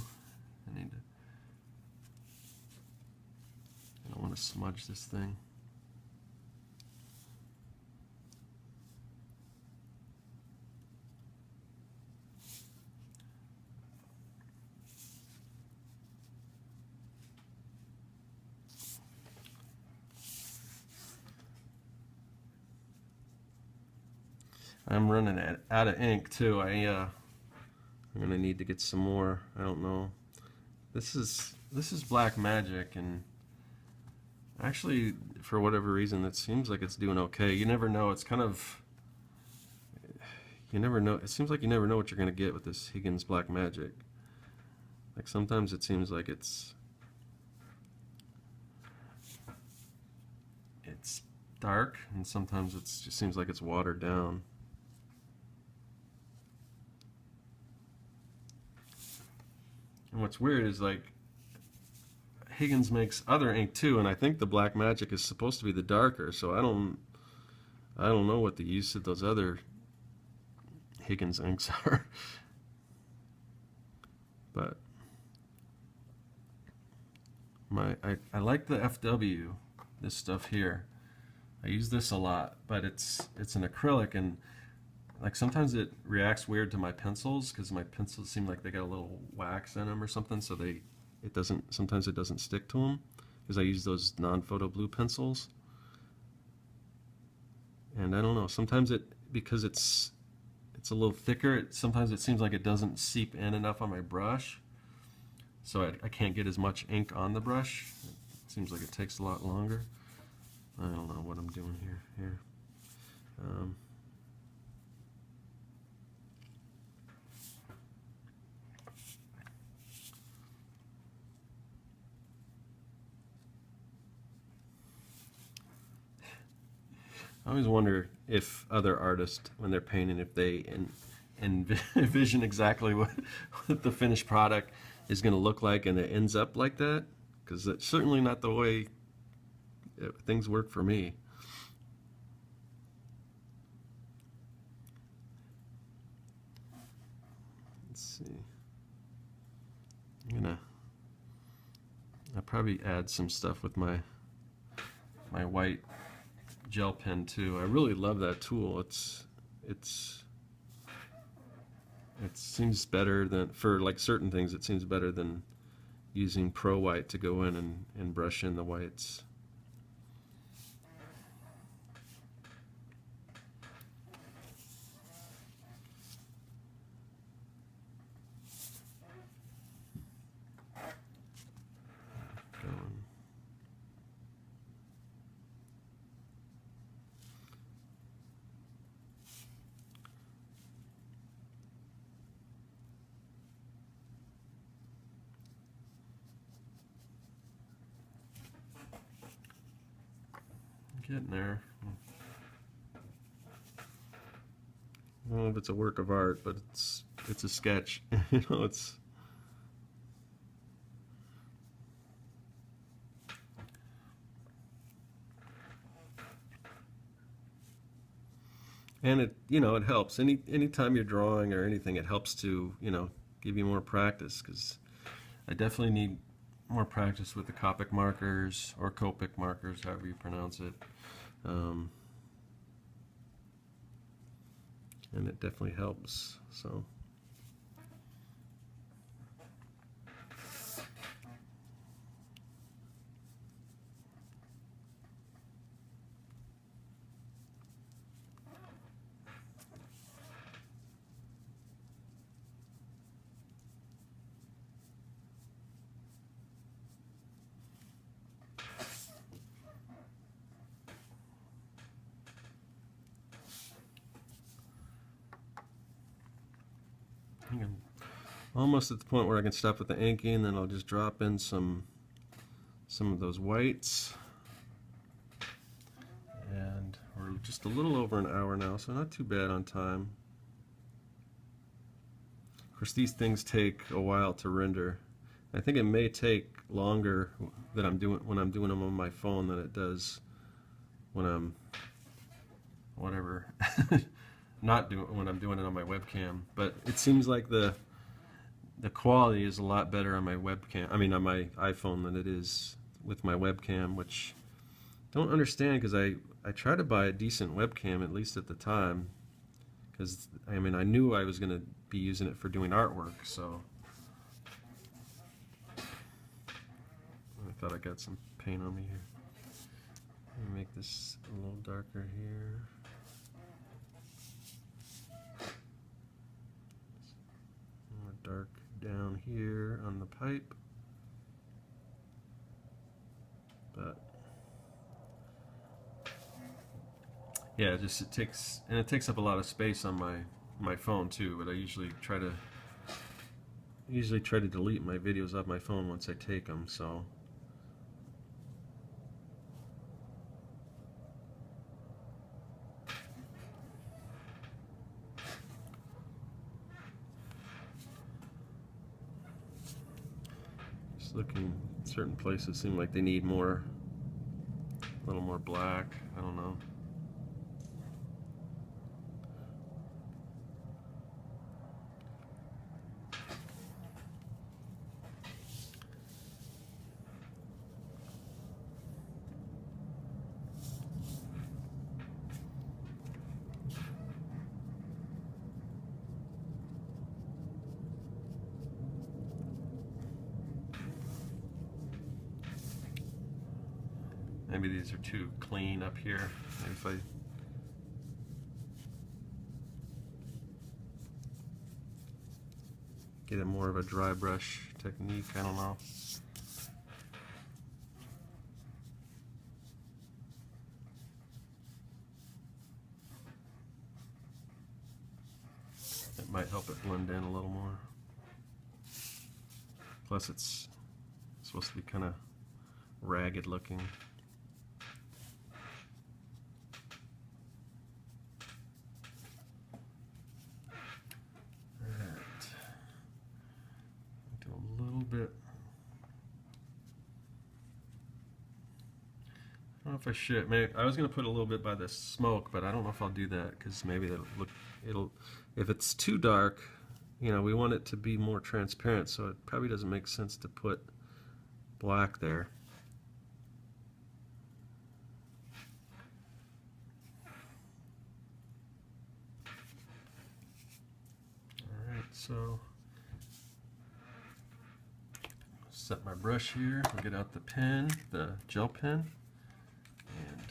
I don't want to smudge this thing. I'm running out of ink too. I'm gonna need to get some more. I don't know. This is Black Magic, and actually, for whatever reason, it seems like it's doing okay. You never know. It's kind of, you never know. It seems like you never know what you're gonna get with this Higgins Black Magic. Like sometimes it seems like it's dark, and sometimes it just seems like it's watered down. And what's weird is, like, Higgins makes other ink too, and I think the Black Magic is supposed to be the darker, so I don't know what the use of those other Higgins inks are. But I like the FW, this stuff here. I use this a lot, but it's an acrylic, and like sometimes it reacts weird to my pencils because my pencils seem like they got a little wax in them or something, so sometimes it doesn't stick to them because I use those non-photo blue pencils. And I don't know, sometimes because it's a little thicker, sometimes it seems like it doesn't seep in enough on my brush, so I can't get as much ink on the brush. It seems like it takes a lot longer. I don't know what I'm doing here. I always wonder if other artists, when they're painting, if they envision exactly what the finished product is going to look like, and it ends up like that, because it's certainly not the way things work for me. Let's see. I'll probably add some stuff with my white gel pen too. I really love that tool. It seems better than, for like certain things, it seems better than using Pro White to go in and brush in the whites. Getting there. I don't know if it's a work of art, but it's a sketch. You know, it's. And it, you know, it helps. Anytime you're drawing or anything, it helps to, you know, give you more practice, because I definitely need more practice with the Copic markers or Copic markers, however you pronounce it. And it definitely helps. So. I'm almost at the point where I can stop with the inking, then I'll just drop in some of those whites. And we're just a little over an hour now, so not too bad on time. Of course, these things take a while to render. I think it may take longer when I'm doing them on my phone than it does when I'm not doing when I'm doing it on my webcam. But it seems like the quality is a lot better on my webcam. I mean, on my iPhone than it is with my webcam, which I don't understand, because I tried to buy a decent webcam, at least at the time, because I mean, I knew I was going to be using it for doing artwork, so I thought I got some paint on me here. Let me make this a little darker here. More dark down here on the pipe, but yeah, it takes up a lot of space on my phone too. But I usually try to delete my videos off my phone once I take them. So just looking, certain places seem like they need a little more black. I don't know. Maybe these are too clean up here. Maybe if I get a more of a dry brush technique, I don't know. It might help it blend in a little more. Plus it's supposed to be kind of ragged looking. Bit. I don't know if I should. Maybe I was going to put a little bit by the smoke, but I don't know if I'll do that, because maybe it'll if it's too dark, you know, we want it to be more transparent, so it probably doesn't make sense to put black there. All right, so set my brush here. I'll get out the pen, the gel pen, and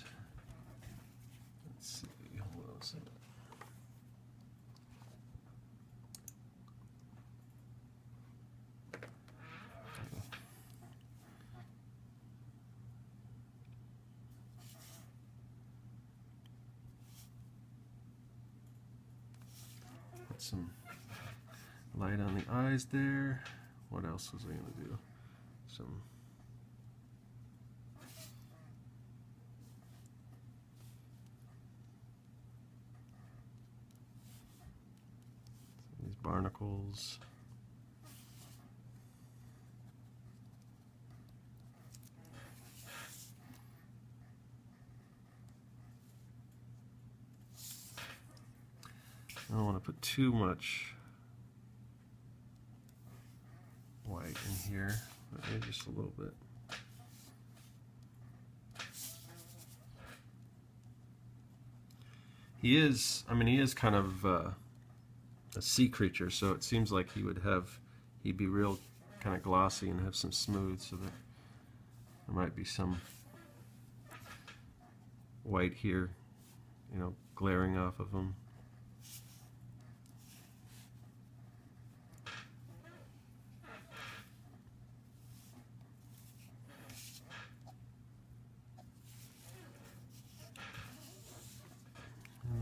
let's see. Hold on a second. Put some light on the eyes there. What else was I going to do? These barnacles. I don't want to put too much white in here, but maybe just a little bit. He is, I mean, he is kind of a sea creature, so it seems like he'd be real kind of glossy and have some smooth, so that there might be some white here, you know, glaring off of him.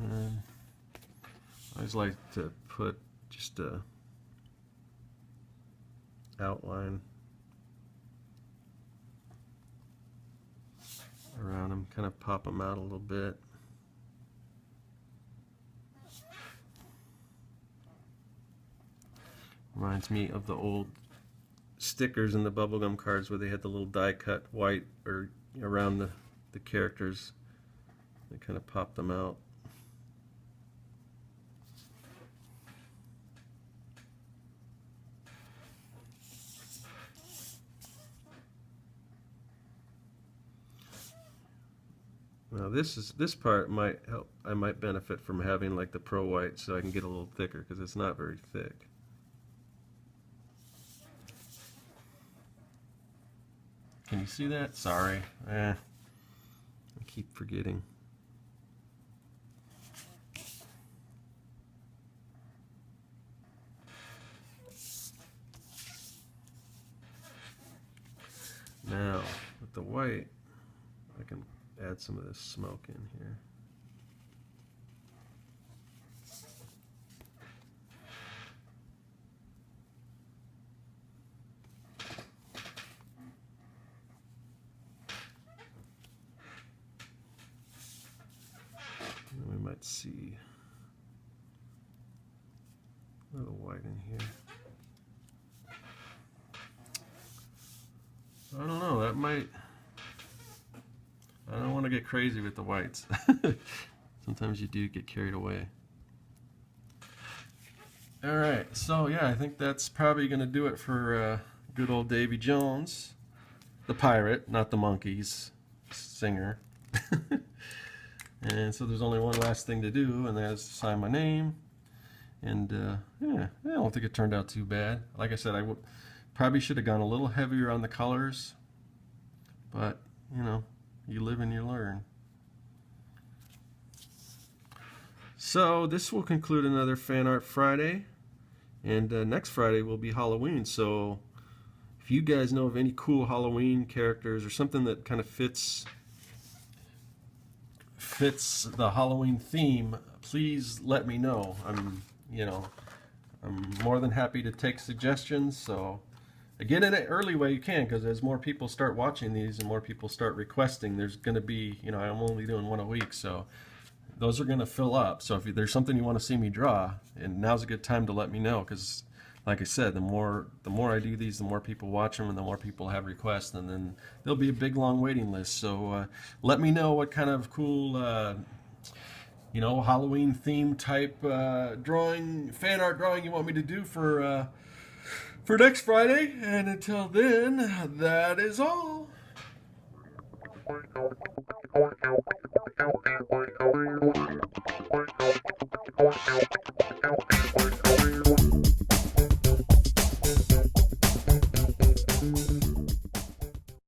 And then I always like to put just a outline around him, kind of pop him out a little bit. Reminds me of the old stickers in the bubblegum cards where they had the little die cut white or around the characters. They kind of pop them out. Now this part might help. I might benefit from having like the Pro White so I can get a little thicker because it's not very thick. Can you see that? Sorry. I keep forgetting. Now with the white, I can add some of this smoke in here. And we might see a little white in here. I don't know, that might... I don't want to get crazy with the whites. Sometimes you do get carried away. Alright, so yeah, I think that's probably going to do it for good old Davy Jones. The pirate, not the monkeys, singer. And so there's only one last thing to do, and that is to sign my name. And yeah, I don't think it turned out too bad. Like I said, I probably should have gone a little heavier on the colors. But, you know, you live and you learn. So this will conclude another Fan Art Friday, and next Friday will be Halloween. So if you guys know of any cool Halloween characters or something that kind of fits the Halloween theme, please let me know. I'm more than happy to take suggestions. So get in it early way you can, because as more people start watching these and more people start requesting, there's going to be, you know, I'm only doing one a week, so those are going to fill up. So if there's something you want to see me draw, and now's a good time to let me know, because like I said, the more I do these, the more people watch them and the more people have requests, and then there'll be a big long waiting list. So let me know what kind of cool you know, Halloween theme type drawing, fan art drawing you want me to do for next Friday. And until then, that is all.